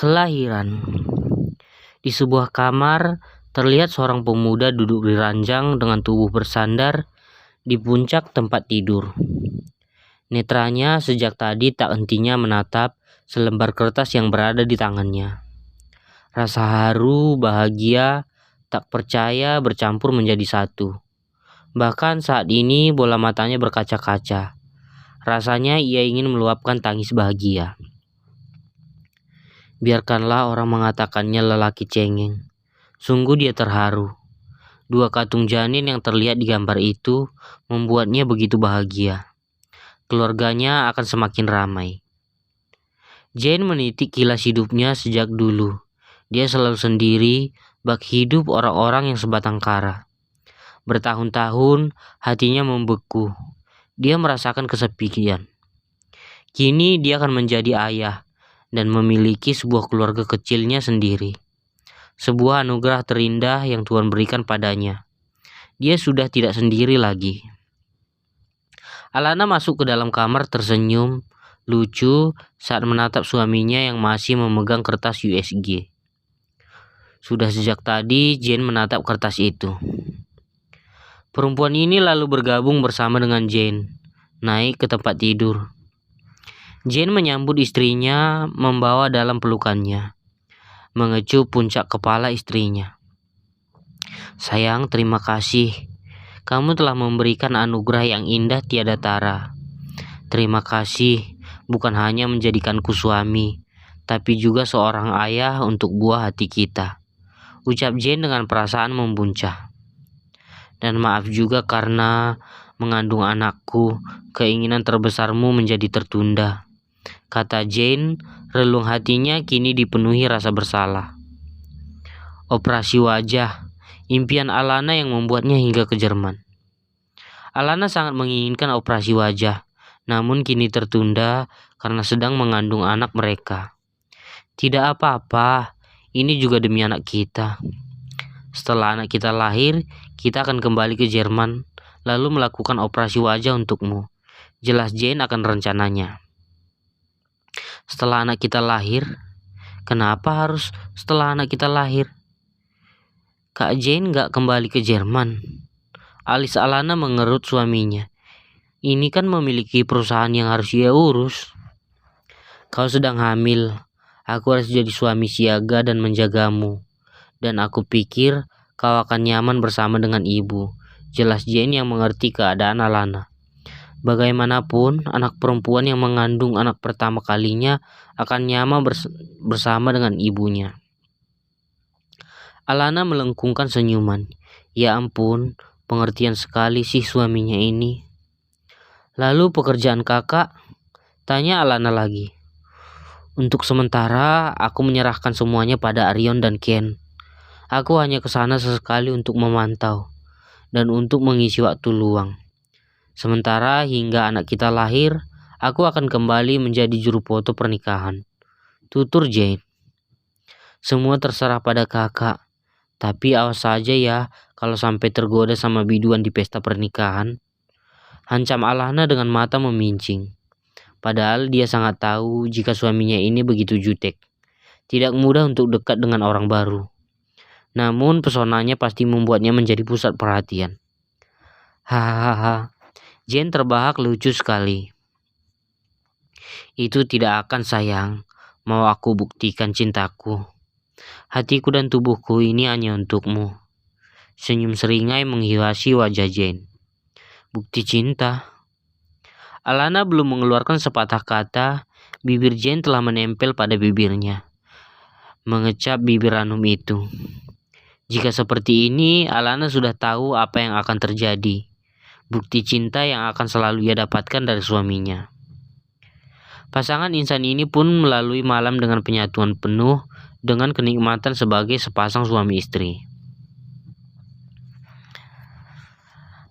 Kelahiran. Di sebuah kamar, terlihat seorang pemuda duduk di ranjang dengan tubuh bersandar di puncak tempat tidur. Netranya sejak tadi tak hentinya menatap selembar kertas yang berada di tangannya. Rasa haru, bahagia, tak percaya bercampur menjadi satu. Bahkan saat ini bola matanya berkaca-kaca. Rasanya ia ingin meluapkan tangis bahagia. Biarkanlah orang mengatakannya lelaki cengeng. Sungguh dia terharu. Dua katung janin yang terlihat di gambar itu membuatnya begitu bahagia. Keluarganya akan semakin ramai. Jane menitik kilas hidupnya sejak dulu. Dia selalu sendiri, bak hidup orang-orang yang sebatang kara. Bertahun-tahun hatinya membeku. Dia merasakan kesepian. Kini dia akan menjadi ayah dan memiliki sebuah keluarga kecilnya sendiri. Sebuah anugerah terindah yang Tuhan berikan padanya. Dia sudah tidak sendiri lagi. Alana masuk ke dalam kamar tersenyum, lucu saat menatap suaminya yang masih memegang kertas USG. Sudah sejak tadi Jane menatap kertas itu. Perempuan ini lalu bergabung bersama dengan Jane, naik ke tempat tidur. Jane menyambut istrinya membawa dalam pelukannya, mengecup puncak kepala istrinya. Sayang, terima kasih. Kamu telah memberikan anugerah yang indah tiada tara. Terima kasih bukan hanya menjadikanku suami, tapi juga seorang ayah untuk buah hati kita. Ucap Jane dengan perasaan membuncah. Dan maaf juga karena mengandung anakku, keinginan terbesarmu menjadi tertunda. Kata Jane, relung hatinya kini dipenuhi rasa bersalah. Operasi wajah, impian Alana yang membuatnya hingga ke Jerman. Alana sangat menginginkan operasi wajah, namun kini tertunda karena sedang mengandung anak mereka. Tidak apa-apa, ini juga demi anak kita. Setelah anak kita lahir, kita akan kembali ke Jerman, lalu melakukan operasi wajah untukmu. Jelas Jane akan rencananya. Setelah anak kita lahir? Kenapa harus setelah anak kita lahir? Kak Jane gak kembali ke Jerman. Alis Alana mengerut suaminya. Ini kan memiliki perusahaan yang harus ia urus. Kau sedang hamil. Aku harus jadi suami siaga dan menjagamu. Dan aku pikir kau akan nyaman bersama dengan ibu. Jelas Jane yang mengerti keadaan Alana. Bagaimanapun, anak perempuan yang mengandung anak pertama kalinya akan nyaman bersama dengan ibunya. Alana melengkungkan senyuman. Ya ampun, pengertian sekali sih suaminya ini. Lalu pekerjaan kakak? Tanya Alana lagi. Untuk sementara, aku menyerahkan semuanya pada Arion dan Ken. Aku hanya ke sana sesekali untuk memantau dan untuk mengisi waktu luang. Sementara hingga anak kita lahir, aku akan kembali menjadi juru foto pernikahan. Tutur Jane. Semua terserah pada kakak. Tapi awas saja ya kalau sampai tergoda sama biduan di pesta pernikahan. Hancam Alana dengan mata memincing. Padahal dia sangat tahu jika suaminya ini begitu jutek. Tidak mudah untuk dekat dengan orang baru. Namun pesonanya pasti membuatnya menjadi pusat perhatian. Hahaha. Jane terbahak lucu sekali. Itu tidak akan sayang. Mau aku buktikan cintaku. Hatiku dan tubuhku ini hanya untukmu. Senyum seringai menghiasi wajah Jane. Bukti cinta. Alana belum mengeluarkan sepatah kata, bibir Jane telah menempel pada bibirnya. Mengecap bibir ranum itu. Jika seperti ini, Alana sudah tahu apa yang akan terjadi. Bukti cinta yang akan selalu ia dapatkan dari suaminya. Pasangan insan ini pun melalui malam dengan penyatuan penuh dengan kenikmatan sebagai sepasang suami istri.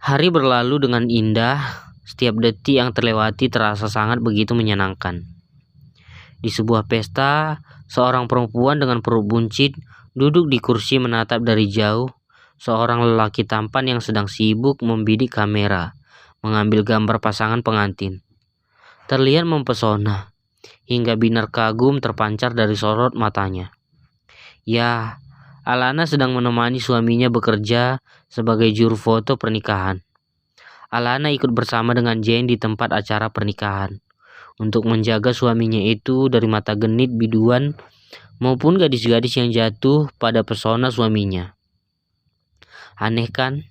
Hari berlalu dengan indah, setiap detik yang terlewati terasa sangat begitu menyenangkan. Di sebuah pesta, seorang perempuan dengan perut buncit duduk di kursi menatap dari jauh seorang lelaki tampan yang sedang sibuk membidik kamera, mengambil gambar pasangan pengantin. Terlihat mempesona. hingga binar kagum terpancar dari sorot matanya. Ya, Alana sedang menemani suaminya bekerja sebagai juru foto pernikahan. Alana ikut bersama dengan Jane di tempat acara pernikahan untuk menjaga suaminya itu dari mata genit biduan maupun gadis-gadis yang jatuh pada pesona suaminya. Aneh kan?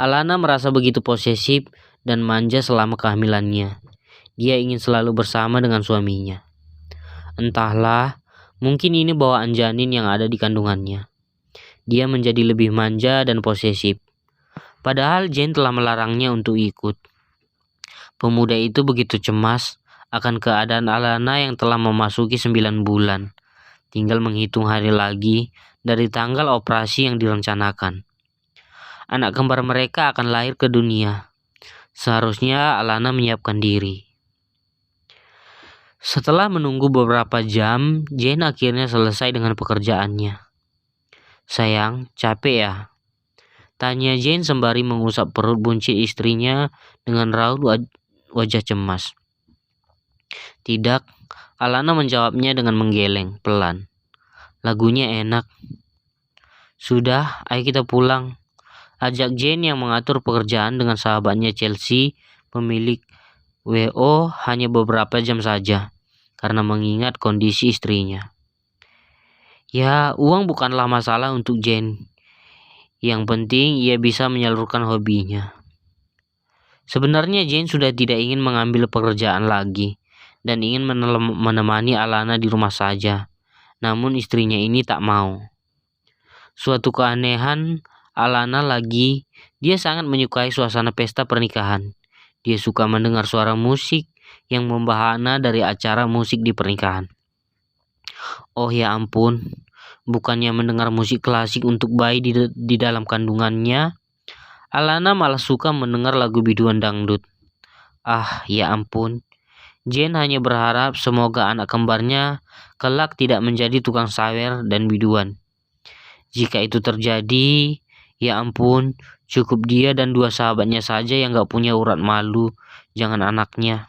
Alana merasa begitu posesif dan manja selama kehamilannya. Dia ingin selalu bersama dengan suaminya. Entahlah, mungkin ini bawaan janin yang ada di kandungannya. Dia menjadi lebih manja dan posesif. Padahal Jane telah melarangnya untuk ikut. Pemuda itu begitu cemas akan keadaan Alana yang telah memasuki 9 bulan. Tinggal menghitung hari lagi dari tanggal operasi yang direncanakan. Anak kembar mereka akan lahir ke dunia. Seharusnya Alana menyiapkan diri. Setelah menunggu beberapa jam, Jane akhirnya selesai dengan pekerjaannya. Sayang, capek ya? Tanya Jane sembari mengusap perut buncit istrinya dengan raut wajah cemas. Tidak, Alana menjawabnya dengan menggeleng pelan. Lagunya enak. Sudah, ayo kita pulang. Ajak Jane yang mengatur pekerjaan dengan sahabatnya Chelsea, pemilik WO hanya beberapa jam saja, karena mengingat kondisi istrinya. Ya, uang bukanlah masalah untuk Jane. Yang penting ia bisa menyalurkan hobinya. Sebenarnya Jane sudah tidak ingin mengambil pekerjaan lagi dan ingin menemani Alana di rumah saja. Namun istrinya ini tak mau. Suatu keanehan, Alana lagi, dia sangat menyukai suasana pesta pernikahan. Dia suka mendengar suara musik yang membahana dari acara musik di pernikahan. Oh ya ampun, bukannya mendengar musik klasik untuk bayi di dalam kandungannya, Alana malah suka mendengar lagu biduan dangdut. Ah, ya ampun. Jane hanya berharap semoga anak kembarnya kelak tidak menjadi tukang sawer dan biduan. Jika itu terjadi, ya ampun, cukup dia dan 2 sahabatnya saja yang gak punya urat malu, jangan anaknya.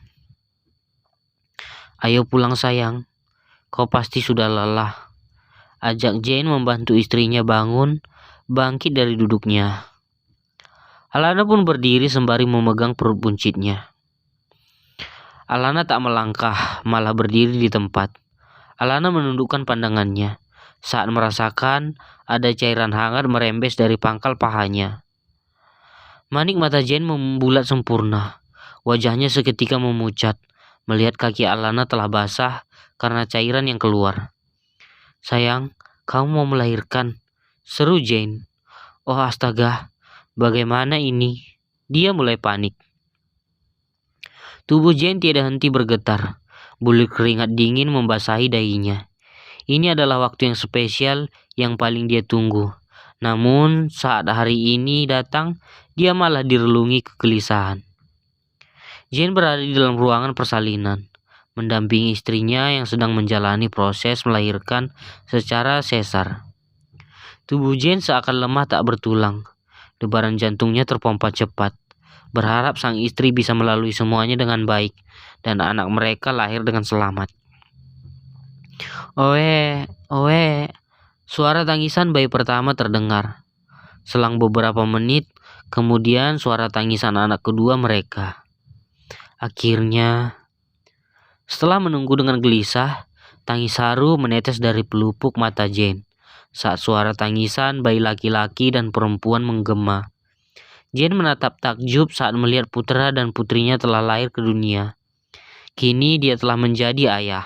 Ayo pulang sayang, kau pasti sudah lelah. Ajak Jane membantu istrinya bangkit dari duduknya. Alana pun berdiri sembari memegang perut buncitnya. Alana tak melangkah, malah berdiri di tempat. Alana menundukkan pandangannya saat merasakan ada cairan hangat merembes dari pangkal pahanya. Manik mata Jane membulat sempurna. Wajahnya seketika memucat melihat kaki Alana telah basah karena cairan yang keluar. Sayang, kamu mau melahirkan? Seru Jane. Oh astaga, bagaimana ini? Dia mulai panik. Tubuh Jane tiada henti bergetar. Bulir keringat dingin membasahi dahinya. Ini adalah waktu yang spesial yang paling dia tunggu. Namun saat hari ini datang, dia malah direlungi kegelisahan. Jane berada di dalam ruangan persalinan, mendampingi istrinya yang sedang menjalani proses melahirkan secara sesar. Tubuh Jane seakan lemah tak bertulang. Debaran jantungnya terpompa cepat, berharap sang istri bisa melalui semuanya dengan baik dan anak mereka lahir dengan selamat. Oe, oe, suara tangisan bayi pertama terdengar. Selang beberapa menit, kemudian suara tangisan anak kedua mereka. Akhirnya, setelah menunggu dengan gelisah, tangis haru menetes dari pelupuk mata Jane saat suara tangisan bayi laki-laki dan perempuan menggema. Jane menatap takjub saat melihat putra dan putrinya telah lahir ke dunia. Kini dia telah menjadi ayah.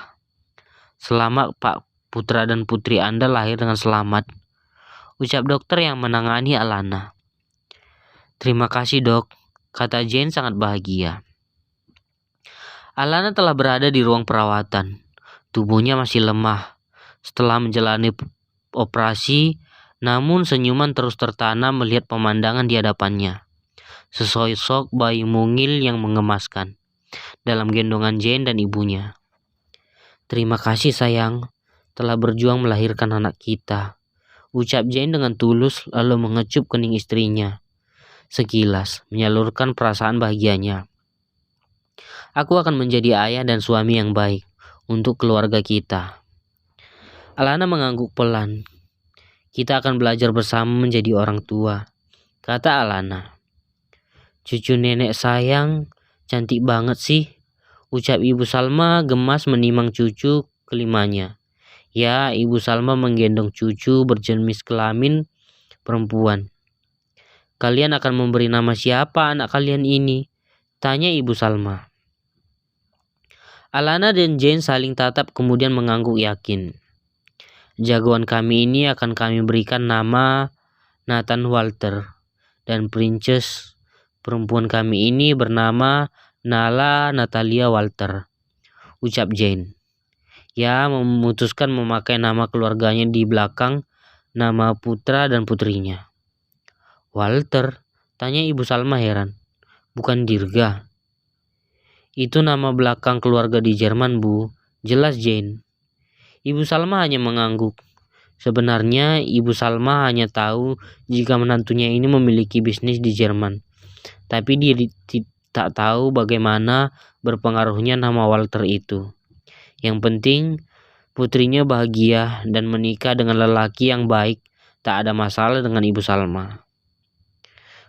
Selamat Pak, putra dan putri Anda lahir dengan selamat, ucap dokter yang menangani Alana. Terima kasih dok, kata Jane sangat bahagia. Alana telah berada di ruang perawatan. Tubuhnya masih lemah setelah menjalani operasi, namun senyuman terus tertanam melihat pemandangan di hadapannya. Sesosok bayi mungil yang mengemaskan dalam gendongan Jane dan ibunya. Terima kasih sayang, telah berjuang melahirkan anak kita, ucap Jane dengan tulus lalu mengecup kening istrinya. Sekilas menyalurkan perasaan bahagianya. Aku akan menjadi ayah dan suami yang baik untuk keluarga kita. Alana mengangguk pelan. Kita akan belajar bersama menjadi orang tua, kata Alana. Cucu nenek sayang, cantik banget sih, ucap Ibu Salma gemas menimang cucu kelimanya. Ya, Ibu Salma menggendong cucu berjenis kelamin perempuan. Kalian akan memberi nama siapa anak kalian ini? Tanya Ibu Salma. Alana dan Jane saling tatap kemudian mengangguk yakin. Jagoan kami ini akan kami berikan nama Nathan Walter, dan princess perempuan kami ini bernama Nala Natalia Walter, ucap Jane. Ya, memutuskan memakai nama keluarganya di belakang nama putra dan putrinya. Walter, tanya Ibu Salma heran. Bukan Dirga? Itu nama belakang keluarga di Jerman, Bu. Jelas Jane. Ibu Salma hanya mengangguk. Sebenarnya Ibu Salma hanya tahu jika menantunya ini memiliki bisnis di Jerman. Tapi dia tak tahu bagaimana berpengaruhnya nama Walter itu. Yang penting putrinya bahagia dan menikah dengan lelaki yang baik. Tak ada masalah dengan Ibu Salma.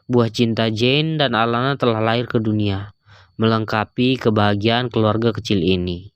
Buah cinta Jane dan Alana telah lahir ke dunia, melengkapi kebahagiaan keluarga kecil ini.